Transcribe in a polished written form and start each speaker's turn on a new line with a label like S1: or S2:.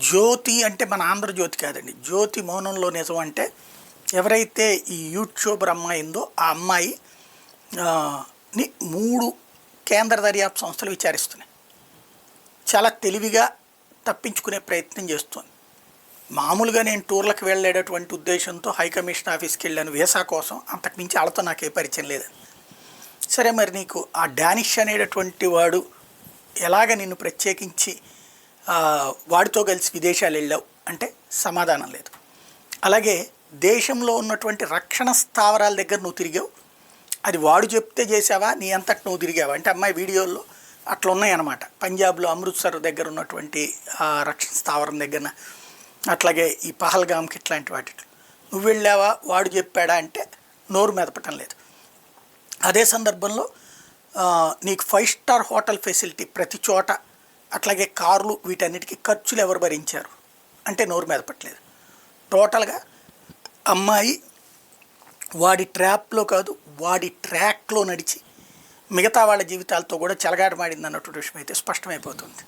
S1: జ్యోతి అంటే మన ఆంధ్రజ్యోతి కాదండి. జ్యోతి మౌనంలో నిజం అంటే ఎవరైతే ఈ యూట్యూబర్ అమ్మాయి ఉందో ఆ అమ్మాయి ని 3 కేంద్ర దర్యాప్తు సంస్థలు విచారిస్తున్నాయి. చాలా తెలివిగా తప్పించుకునే ప్రయత్నం చేస్తుంది. మామూలుగా నేను టూర్లకు వెళ్ళేటటువంటి ఉద్దేశంతో హైకమిషన్ ఆఫీస్కి వెళ్ళాను వీసా కోసం, అంతకుమించి వాళ్ళతో నాకే పరిచయం లేదని. సరే మరి నీకు ఆ డానిష్ అనేటటువంటి వాడు ఎలాగ నిన్ను ప్రత్యేకించి వాడితో కలిసి విదేశాలు వెళ్ళావు అంటే సమాధానం లేదు. అలాగే దేశంలో ఉన్నటువంటి రక్షణ స్థావరాల దగ్గర నువ్వు తిరిగావు, అది వాడు చెప్తే చేసావా నీ అంతటి నువ్వు తిరిగావా అంటే అమ్మాయి వీడియోల్లో అట్లా ఉన్నాయన్నమాట. పంజాబ్లో అమృత్సర్ దగ్గర ఉన్నటువంటి రక్షణ స్థావరం దగ్గర, అట్లాగే ఈ పహల్గామ్కి ఇట్లాంటి వాటి నువ్వు వెళ్ళావా వాడు చెప్పాడా అంటే నోరు మెదపటం లేదు. అదే సందర్భంలో నీకు 5 స్టార్ హోటల్ ఫెసిలిటీ ప్రతి చోట, అట్లాగే కార్లు, వీటన్నిటికీ ఖర్చులు ఎవరు భరించారు అంటే నోరు మెదపట్లేదు. టోటల్గా అమ్మాయి వాడి ట్రాప్లో కాదు వాడి ట్రాక్లో నడిచి మిగతా వాళ్ళ జీవితాలతో కూడా చెలగాటమాడింది అన్నటువంటి విషయం అయితే స్పష్టమైపోతుంది.